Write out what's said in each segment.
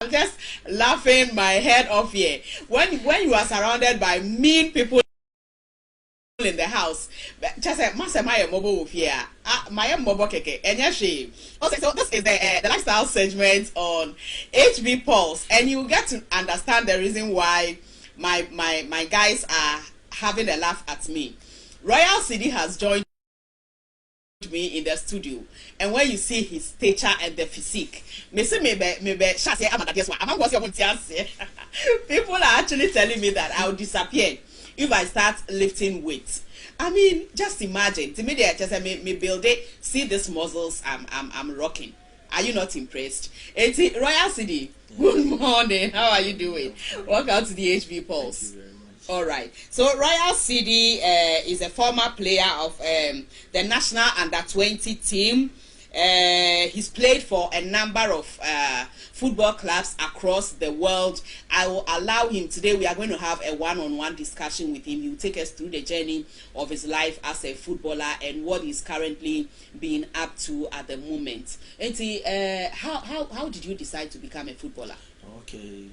I'm just laughing my head off here. When you are surrounded by mean people in the house, just say, "Master, my mobile here, my mobile keke." And yes, okay. So this is the lifestyle segment on HB Pulse, and you get to understand the reason why my guys are having a laugh at me. Royal Sidi has joined me in the studio, and when you see his stature and the physique, people are actually telling me that I'll disappear if I start lifting weights. I mean, just imagine. To me, they just me build it. See these muscles I'm rocking. Are you not impressed? It's Royal City. Good morning. How are you doing? Welcome to the HB Pulse. All right. So Royal City is a former player of the national under-20 team. He's played for a number of football clubs across the world. I will allow him today. We are going to have a one-on-one discussion with him. He will take us through the journey of his life as a footballer and what he's currently being up to at the moment. Enti, how did you decide to become a footballer? Okay.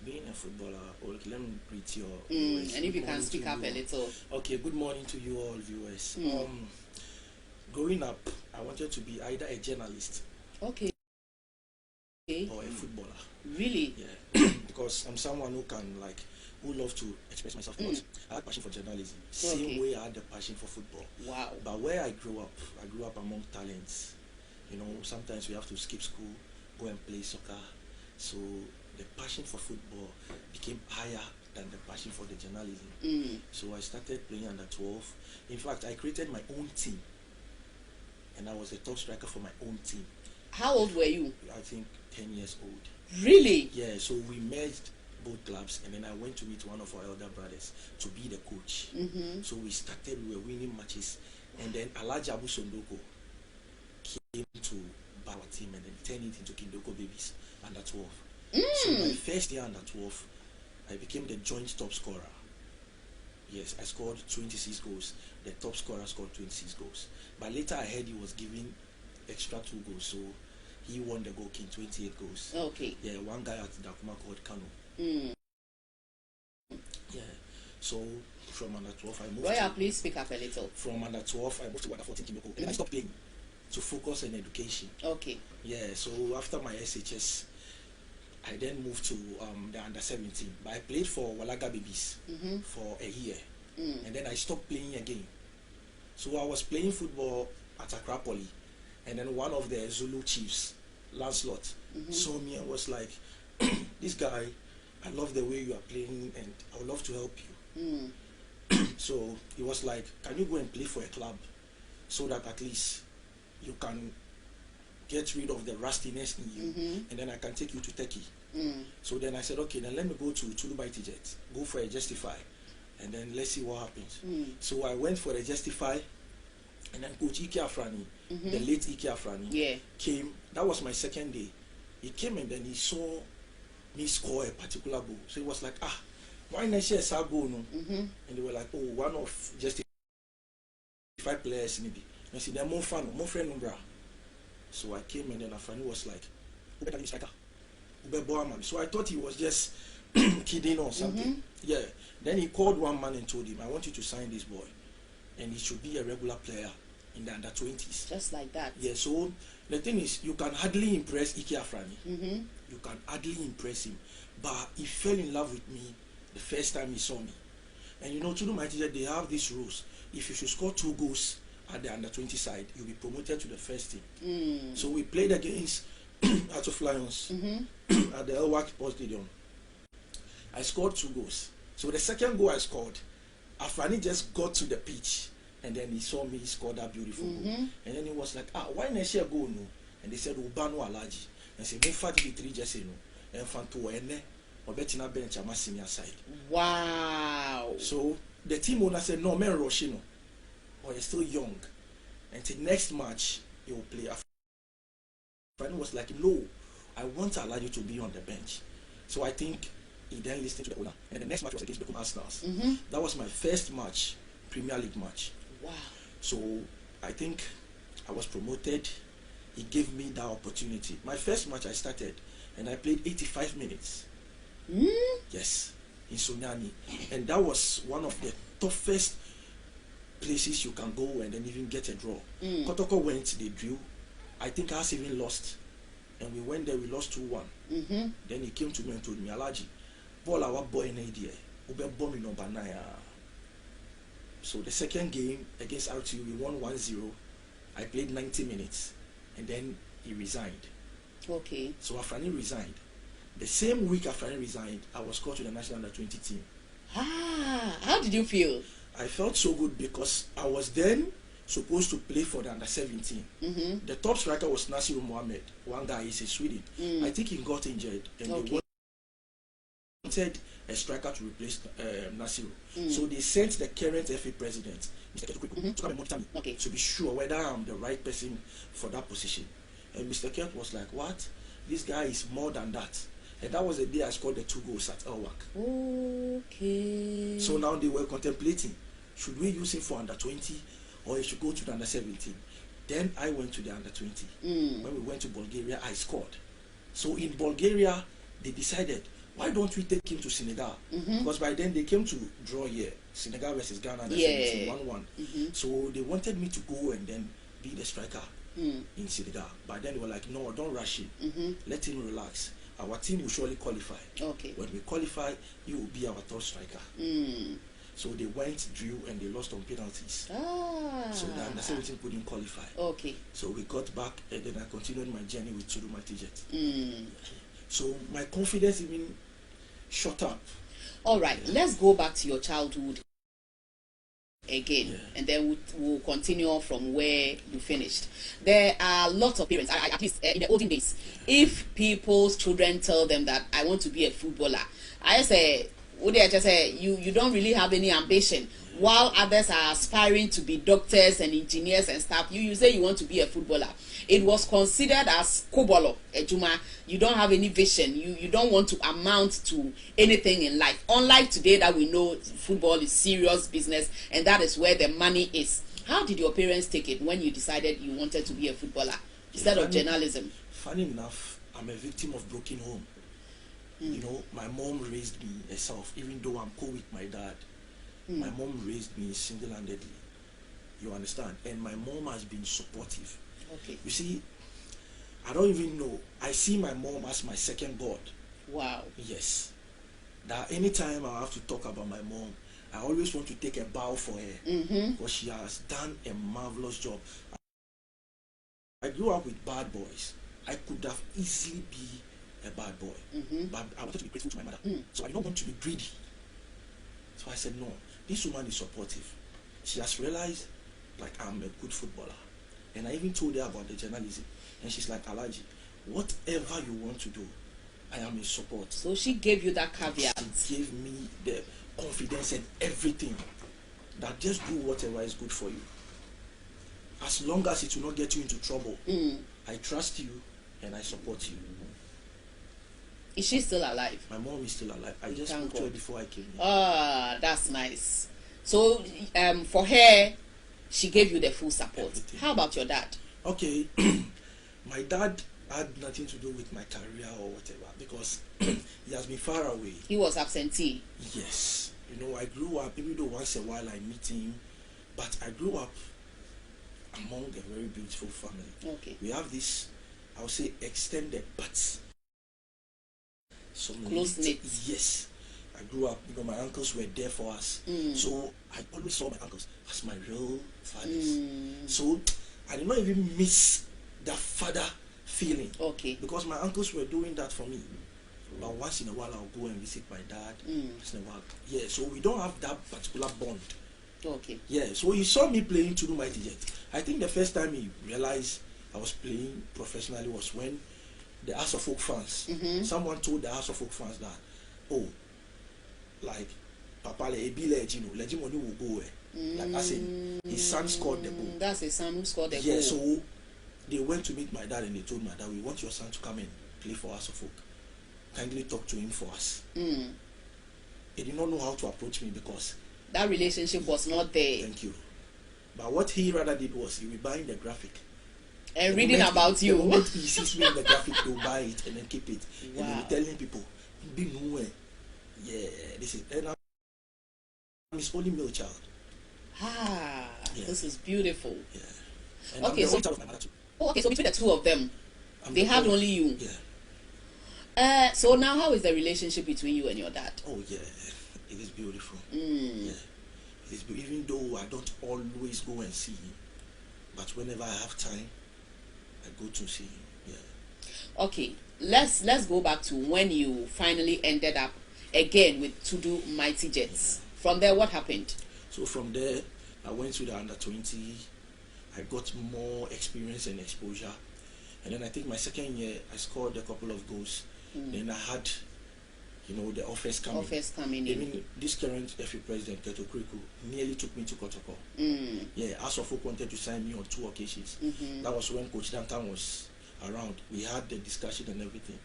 Being a footballer, okay, let me greet your viewers. And if you can speak up a little. Okay, good morning to you all viewers. Growing up, I wanted to be either a journalist, okay, or a footballer. Really? Yeah, because I'm someone who loves to express myself a lot. I had passion for journalism, same way I had the passion for football. Wow. But where I grew up among talents. You know, sometimes we have to skip school, go and play soccer. So the passion for football became higher than the passion for the journalism. So I started playing under 12. In fact, I created my own team, and I was a top striker for my own team. How old were you? I think 10 years old. Really? Yeah, so we merged both clubs, and then I went to meet one of our elder brothers to be the coach. So we started, we were winning matches, and then Alaji Abu Sondoko came to our team and then turned it into Kindoko Babies under 12. So my first year under 12, I became the joint top scorer. Yes, I scored 26 goals. The top scorer scored 26 goals. But later I heard he was giving extra 2 goals, so he won the goal king, 28 goals. Okay. Yeah, one guy at Dakuma called Kano. Yeah. So from under 12 I moved Royal, please speak up a little. From under 12 I moved to under 14 Kimoko. And then I stopped playing to focus on education. Okay. Yeah, so after my SHS, I then moved to the under 17. But I played for Walaga Babies for a year. And then I stopped playing again. So I was playing football at Akrapoli. And then one of the Zulu chiefs, Lancelot, saw me and was like, this guy, I love the way you are playing and I would love to help you. So he was like, can you go and play for a club so that at least you can get rid of the rustiness in you, and then I can take you to Turkey. So then I said, okay, then let me go to Tulubaiti Jet, go for a Justify, and then let's see what happens. So I went for a Justify, and then Coach Ike Afrani, the late Ike Afrani, came. That was my second day. He came and then he saw me score a particular goal. So he was like, why not share a goal? No? And they were like, oh, one of Justify players maybe. I said, they're more fun, more friend, bro. So I came and then Afrani was like, so I thought he was just kidding or something. Yeah. Then he called one man and told him, I want you to sign this boy. And he should be a regular player in the under 20s. Just like that. Yeah, so the thing is, you can hardly impress Ike Afrani. You can hardly impress him. But he fell in love with me the first time he saw me. And you know, to do my teacher, they have these rules. If you should score 2 goals at the under 20 side, you'll be promoted to the first team. So we played against Out of Lions at the Elwak Sports Stadium. I scored 2 goals. So the second goal I scored, Afrani just got to the pitch and then he saw me, he scored that beautiful goal. And then he was like, why not share goal no? And they said, Ubano Alaji. And I said, no fat be 3 just no. And Fanto Ene or Bettina bench on my senior side. Wow. So the team owner said, no, man Roshino. Or you're still young. And the next match he will play. Afrani was like, no, I want to allow you to be on the bench. So I think he then listened to the owner. And the next match was against the Arsenals. That was my first match, Premier League match. Wow. So I think I was promoted. he gave me that opportunity. My first match I started and I played 85 minutes. Yes, in Sunyani. And that was one of the toughest places you can go and then even get a draw. Kotoko went, they drew. I think us even lost. And we went there, we lost 2-1. Then he came to me and told me, Alaji, ball our boy in idea. Ube bomb number 9. So the second game against RTU, we won 1-0. I played 90 minutes. And then he resigned. Okay. So Afrani resigned. The same week Afrani resigned, I was called to the national under-20 team. How did you feel? I felt so good because I was then supposed to play for the under-17. The top striker was Nasiru Mohammed. One guy is a Sweden. I think he got injured and they wanted a striker to replace Nasiru. So they sent the current FA president, Mr. Ketuku, to come and monitor me to be sure whether I'm the right person for that position. And Mr. Kent was like, what? This guy is more than that. And that was the day I scored the 2 goals at Elwak. Okay. So now they were contemplating, should we use him for under-20 or he should go to the under-17? Then I went to the under-20. When we went to Bulgaria, I scored. So in Bulgaria, they decided, why don't we take him to Senegal? Because by then they came to draw here, Senegal versus Ghana, 1-1. So they wanted me to go and then be the striker in Senegal. By then they were like, no, don't rush him. Let him relax. Our team will surely qualify. Okay. When we qualify, he will be our top striker. So they went, drew, and they lost on penalties. So the under-17 couldn't qualify. Okay. So we got back, and then I continued my journey with Chuduma Tijet. So my confidence even shot up. All right, let's go back to your childhood again, and then we'll continue from where you finished. There are lots of parents, at least in the olden days, if people's children tell them that I want to be a footballer, I say, would they just say you don't really have any ambition, while others are aspiring to be doctors and engineers and stuff. You say you want to be a footballer. It was considered as kobolo, ejuma. You don't have any vision. You don't want to amount to anything in life. Unlike today that we know football is serious business and that is where the money is. How did your parents take it when you decided you wanted to be a footballer instead of journalism? Funny enough, I'm a victim of broken home. You know, my mom raised me herself, even though I'm cool with my dad. My mom raised me single-handedly. You understand? And my mom has been supportive. Okay. You see, I don't even know. I see my mom as my second God. Wow. Yes. That anytime I have to talk about my mom, I always want to take a bow for her. Because she has done a marvelous job. I grew up with bad boys. I could have easily be a bad boy. But I wanted to be grateful to my mother. So I did not want to be greedy. So I said, no, this woman is supportive. She has realized, like, I'm a good footballer. And I even told her about the journalism. And she's like, Alaji, whatever you want to do, I am in support. So she gave you that caveat. She gave me the confidence and everything. That just do whatever is good for you. As long as it will not get you into trouble. I trust you and I support you. Is she still alive? My mom is still alive. I just spoke to her before I came here. Ah, that's nice. So, for her, she gave you the full support. Everything. How about your dad? Okay, my dad had nothing to do with my career or whatever because he has been far away. He was absentee. Yes. You know, I grew up, even though once in a while I meet him, but I grew up among a very beautiful family. Okay. We have this, I would say, extended but close knit. Yes. I grew up, you know, my uncles were there for us. So I always saw my uncles as my real fathers. So I did not even miss that father feeling. Okay. Because my uncles were doing that for me. But once in a while I'll go and visit my dad. Once in a while. Yeah, so we don't have that particular bond. Okay. Yeah, so he saw me playing to do my Jet. I think the first time he realized I was playing professionally was when the House of Folk fans, someone told the House of Folk fans that, oh, like, Papa Legimoni will go away. Like I said, his son scored the goal. That's his son who scored the goal. Yeah, so they went to meet my dad and they told my dad, we want your son to come and play for House of Folk. Kindly talk to him for us. He did not know how to approach me because that relationship was not there. Thank you. But what he rather did was he was buying the graphic. And reading about you. The moment he sees me in the graphic, he'll buy it and then keep it. Wow. And he'll be telling people, be nowhere. Yeah, this is, and I'm his only male child. This is beautiful. Yeah. And okay, I'm the only child of my mother too. Okay, so between the two of them, they had only you. Yeah. So now, how is the relationship between you and your dad? Oh yeah, it is beautiful. Yeah, it is. Even though I don't always go and see him, but whenever I have time, I go to see him. Yeah. Okay, let's go back to when you finally ended up again with To Do Mighty Jets. Yeah. From there, what happened? So from there, I went to the under-20. I got more experience and exposure, and then I think my second year I scored a couple of goals. Then I had, the offers coming. Even this current FA president, Keto Kriku, nearly took me to Kotoko. Yeah, Asofo wanted to sign me on 2 occasions. That was when Coach Dankan was around. We had the discussion and everything.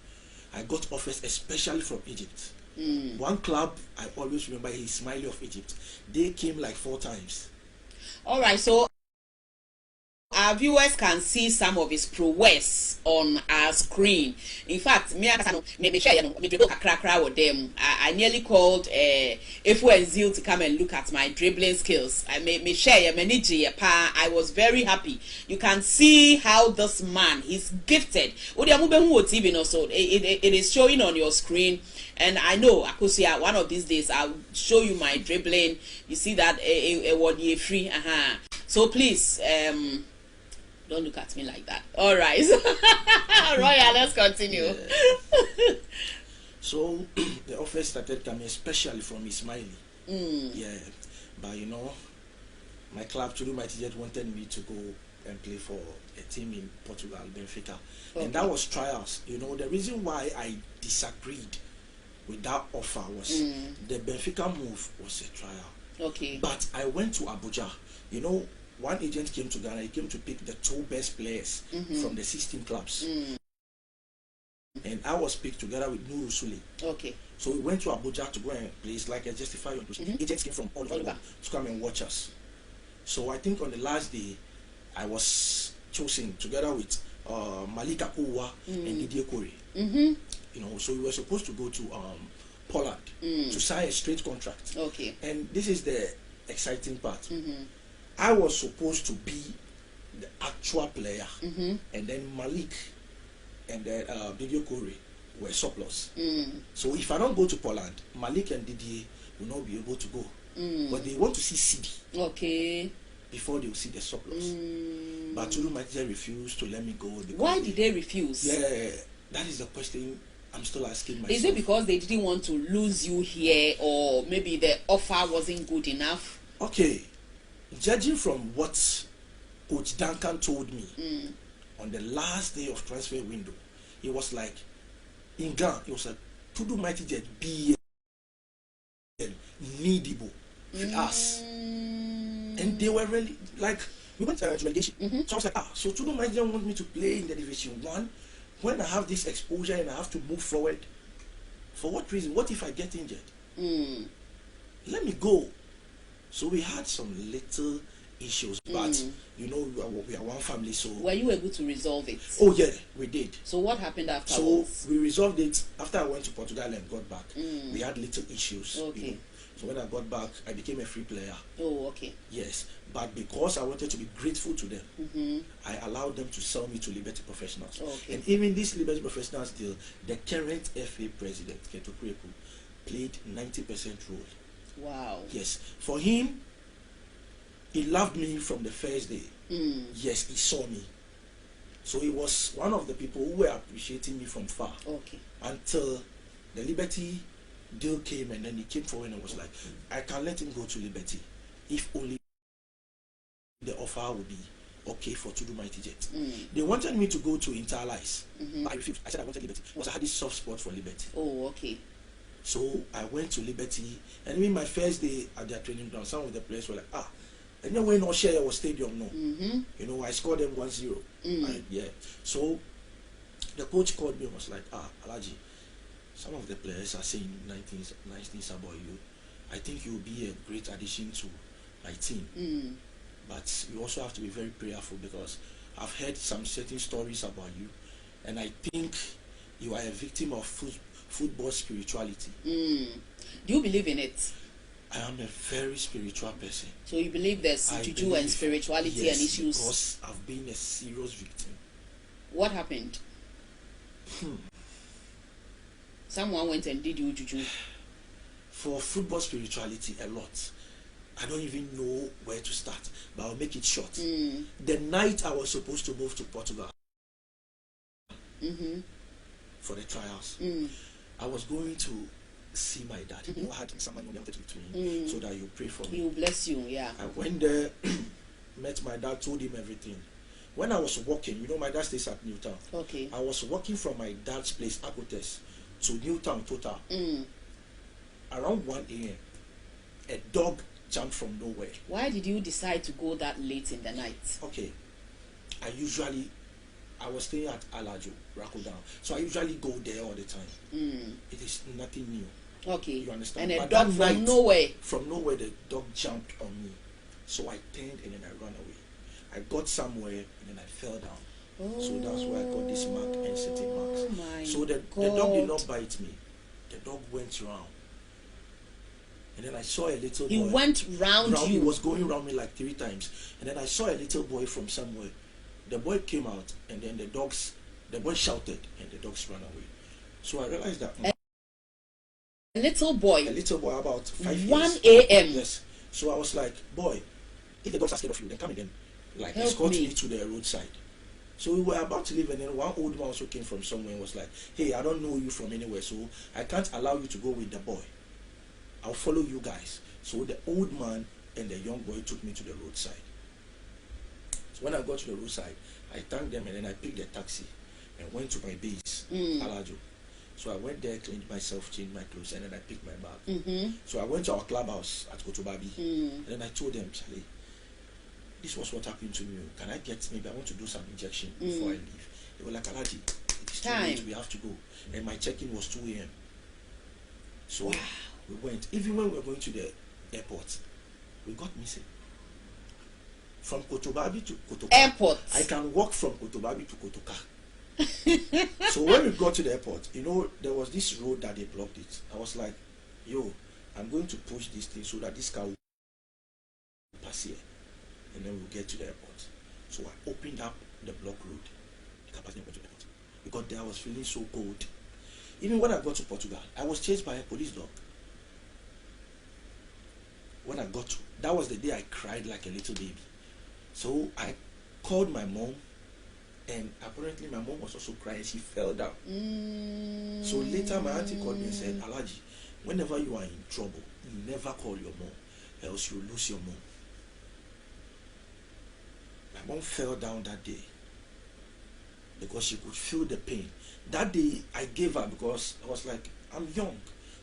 I got offers especially from Egypt. One club I always remember is Smiley of Egypt. They came like 4 times. All right, so our viewers can see some of his prowess on our screen. In fact, me share me dribble kakra with them. I nearly called Efu and Zeal to come and look at my dribbling skills. I me share I was very happy. You can see how this man, he's gifted. It is showing on your screen. And I know, Akusia, one of these days I'll show you my dribbling. You see that a free. So please, don't look at me like that. All right. Royal, let's continue. Yeah. So the offers started coming, especially from Ismaili. Yeah. But my club, To Do Mighty Jet, wanted me to go and play for a team in Portugal, Benfica. Okay. And that was trials. The reason why I disagreed with that offer was the Benfica move was a trial. Okay. But I went to Abuja. One agent came to Ghana. He came to pick the 2 best players from the 16 clubs. And I was picked together with Nuru Sule. Okay. So we went to Abuja to go and play. It's like a justify your agents came from all over the world to come and watch us. So I think on the last day, I was chosen together with Malika Kowa and Didier Kore. So we were supposed to go to Poland to sign a straight contract. Okay. And this is the exciting part. I was supposed to be the actual player, and then Malik and then Didier Kore were surplus. So if I don't go to Poland, Malik and Didier will not be able to go. But they want to see Sidi. Okay. Before they will see the surplus. But To Do Mighty Jet refused to let me go. Why did they refuse? Yeah, that is the question I'm still asking myself. Is it because they didn't want to lose you here, or maybe the offer wasn't good enough? Okay. Judging from what Coach Duncan told me on the last day of transfer window, it was like, in Ghana, it was like, To Do Mighty Jet be needable for us. And they were really, like, we went to relegation. So I was like, so To Do Mighty Jet want me to play in the Division 1 when I have this exposure and I have to move forward. For what reason? What if I get injured? Let me go. So we had some little issues, but we are one family. So were you able to resolve it? Oh yeah, we did. So what happened afterwards? So we resolved it after I went to Portugal and got back. We had little issues. Okay. So when I got back, I became a free player. Oh, okay. Yes, but because I wanted to be grateful to them, I allowed them to sell me to Liberty Professionals. Okay. And even this Liberty Professionals deal, the current FA president, Keto Kriku, played 90% role. Wow. Yes. For him, he loved me from the first day. Yes, he saw me. So he was one of the people who were appreciating me from far. Okay. Until the Liberty deal came, and then he came forward and was like, I can let him go to Liberty if only the offer would be okay for To Do Mighty Jet. They wanted me to go to Interlice, but I refused. I said I wanted Liberty because I had this soft spot for Liberty. Oh, okay. So I went to Liberty, and even my first day at their training ground, some of the players were like, and then when no share our stadium, no. I scored them 1-0. Yeah. So the coach called me and was like, Alaji, some of the players are saying nice things about you. I think you'll be a great addition to my team. But you also have to be very prayerful, because I've heard some certain stories about you, and I think you are a victim of football spirituality. Do you believe in it? I am a very spiritual person. So you believe there's juju and spirituality, yes, and issues? Because I've been a serious victim. What happened? Someone went and did you juju? For football spirituality, a lot. I don't even know where to start, but I'll make it short. The night I was supposed to move to Portugal for the trials, I was going to see my dad. You know, I had someone who wanted to me so that you pray for me. He will bless you, yeah. I went there, met my dad, told him everything. When I was walking, you know, my dad stays at Newtown. Okay. I was walking from my dad's place, Akotes, to Newtown Total. Around 1 a.m., a dog jumped from nowhere. Why did you decide to go that late in the night? Okay. I was staying at Alajo, Rakodown. So I usually go there all the time. It is nothing new. Okay. You understand? And a dog from nowhere? From nowhere, the dog jumped on me. So I turned and then I ran away. I got somewhere and then I fell down. So that's where I got this mark and certain marks. So the dog did not bite me. The dog went round. And then I saw a little boy. He went round you? He was going around me like 3 times. And then I saw a little boy from somewhere. The boy came out and then the boy shouted and the dogs ran away. So I realized that a little boy about 5 years. 1 a.m. Yes. So I was like, boy, if the dogs are scared of you, then come and then like escort me to the roadside. So we were about to leave, and then one old man also came from somewhere and was like, hey, I don't know you from anywhere, so I can't allow you to go with the boy. I'll follow you guys. So the old man and the young boy took me to the roadside. So when I got to the roadside, I thanked them and then I picked the taxi and went to my base, Alajo. So I went there, cleaned myself, changed my clothes, and then I picked my bag. So I went to our clubhouse at Kotobabi, and then I told them, Charlie, this was what happened to me. Can I get, maybe I want to do some injection before I leave. They were like, Alaji, it is too late, we have to go. And my check-in was 2 a.m. So we went. Even when we were going to the airport, we got missing. From Kotobabi to Kotoka. Airport. I can walk from Kotobabi to Kotoka. So when we got to the airport, you know, there was this road that they blocked it. I was like, yo, I'm going to push this thing so that this car will pass here. And then we'll get to the airport. So I opened up the block road. The car passed me to the airport. Because there I was feeling so cold. Even when I got to Portugal, I was chased by a police dog. When I got to, that was the day I cried like a little baby. So I called my mom, and apparently my mom was also crying. She fell down. So later my auntie called me and said, Alaji, whenever you are in trouble, you never call your mom, else you lose your mom. My mom fell down that day because she could feel the pain. That day I gave her because I was like, I'm young.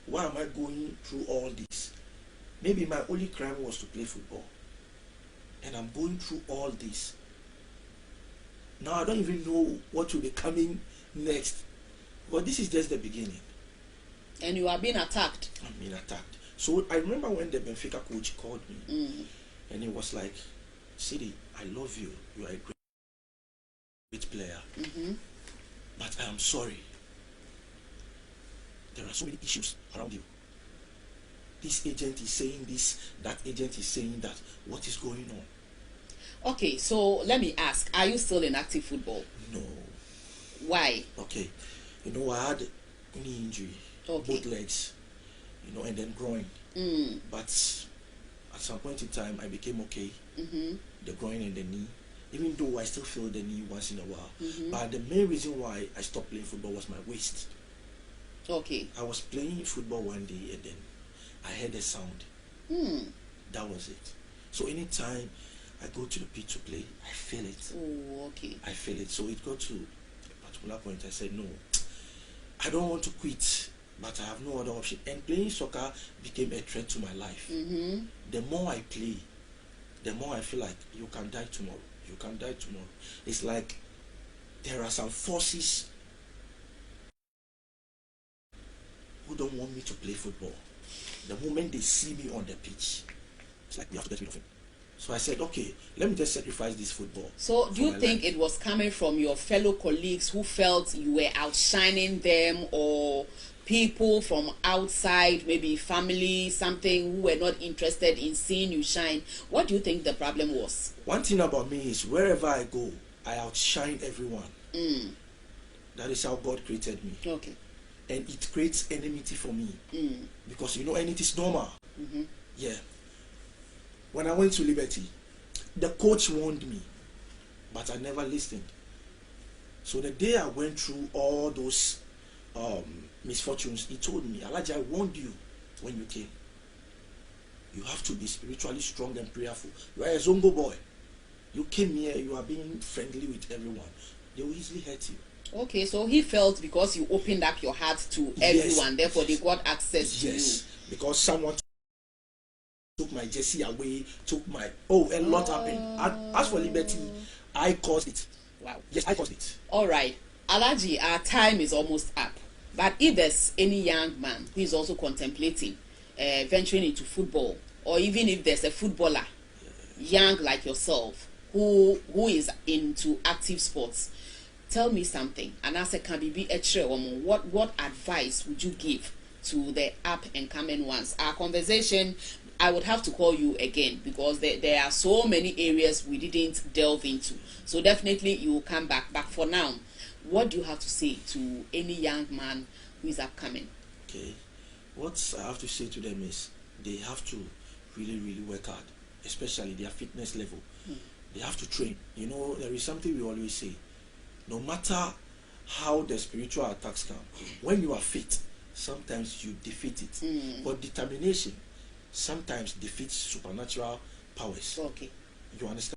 Why am I going through all this? Maybe my only crime was to play football. And I'm going through all this. Now I don't even know what will be coming next. But this is just the beginning. And you are being attacked. I'm being attacked. So I remember when the Benfica coach called me. And he was like, Sidi, I love you. You are a great player. But I am sorry. There are so many issues around you. This agent is saying this, that agent is saying that. What is going on? Okay, so let me ask, are you still in active football? No. Why? Okay, you know, I had knee injury, both legs, you know, and then groin. But at some point in time, I became okay. The groin and the knee, even though I still feel the knee once in a while. But the main reason why I stopped playing football was my waist. Okay. I was playing football one day and then I heard a sound. That was it. So anytime I go to the pitch to play, I feel it. Oh, okay. I feel it. So it got to a particular point. I said, no, I don't want to quit, but I have no other option. And playing soccer became a threat to my life. The more I play, the more I feel like you can die tomorrow. You can die tomorrow. It's like there are some forces who don't want me to play football. The moment they see me on the pitch, it's like we have to get rid of him. So I said, okay, let me just sacrifice this football. So do you think life. it was coming from your fellow colleagues who felt you were outshining them, or people from outside, maybe family, something, who were not interested in seeing you shine? What do you think the problem was? One thing about me is wherever I go, I outshine everyone. That is how God created me. Okay. And it creates enmity for me. Because enmity is normal. Yeah. When I went to Liberty, the coach warned me, but I never listened. So the day I went through all those misfortunes, he told me, Elijah, I warned you when you came. You have to be spiritually strong and prayerful. You are a Zongo boy. You came here, you are being friendly with everyone. They will easily hurt you. Okay, so he felt because you opened up your heart to everyone, therefore they got access to you. Because someone took my jersey away, a lot happened. As for Liberty, I caused it. Wow. Yes, I caused it. All right. Alaji, our time is almost up. But if there's any young man who is also contemplating venturing into football, or even if there's a footballer, young like yourself, who is into active sports, tell me something. And as a Kabibi Etre, what advice would you give to the up and coming ones? Our conversation, I would have to call you again, because there are so many areas we didn't delve into. So definitely you will come back. But for now, what do you have to say to any young man who is upcoming? Okay. What I have to say to them is they have to really, really work hard, especially their fitness level. They have to train. There is something we always say. No matter how the spiritual attacks come, when you are fit, sometimes you defeat it. But determination sometimes defeats supernatural powers. Okay. You understand?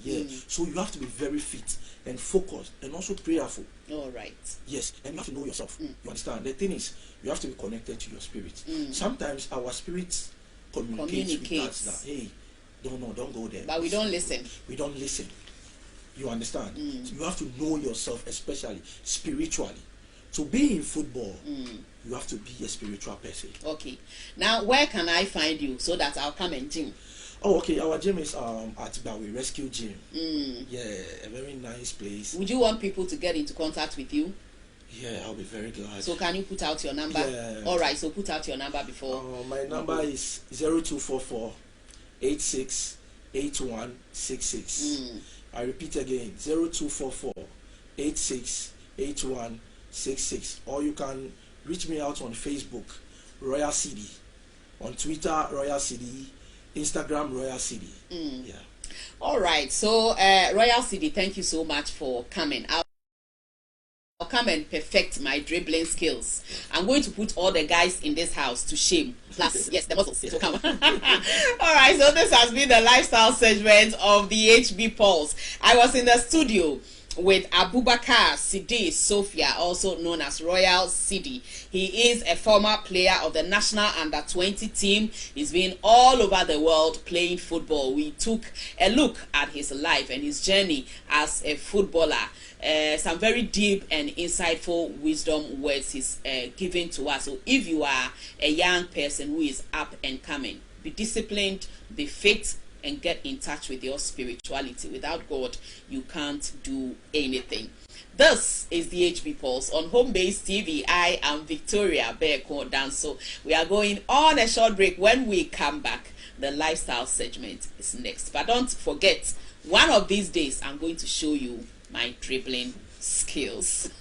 Yeah. So you have to be very fit and focused and also prayerful. All right. Yes, and you have to know yourself. You understand? The thing is, you have to be connected to your spirit. Sometimes our spirit communicates with us that, hey, don't go there. But we don't listen. We don't listen. You understand? So you have to know yourself, especially spiritually. To be in football, you have to be a spiritual person. Okay. Now, where can I find you so that I'll come and gym? Oh, okay. Our gym is at Bawi Rescue Gym. Yeah, a very nice place. Would you want people to get into contact with you? Yeah, I'll be very glad. So can you put out your number? Yeah. All right. So put out your number before. My number is 0244 86 8166. I repeat again, 0244 86 8166. Or you can reach me out on Facebook, Royal Sidi, on Twitter, Royal Sidi, Instagram, Royal Sidi. Yeah. All right. So Royal Sidi, thank you so much for coming. I'll come and perfect my dribbling skills. I'm going to put all the guys in this house to shame. Plus, yes, the muscles. It will come. All right, so this has been the lifestyle segment of the HB Pulse. I was in the studio with Abubakar Sidi Sophia, also known as Royal Sidi. He is a former player of the national under-20 team. He's been all over the world playing football. We took a look at his life and his journey as a footballer. Some very deep and insightful wisdom words he's given to us. So if you are a young person who is up and coming, be disciplined, be fit, and get in touch with your spirituality. Without God, you can't do anything. This is the HB Pulse on Homebase TV. I am Victoria Beko Danso. We are going on a short break. When we come back, the lifestyle segment is next. But don't forget, one of these days, I'm going to show you my dribbling skills.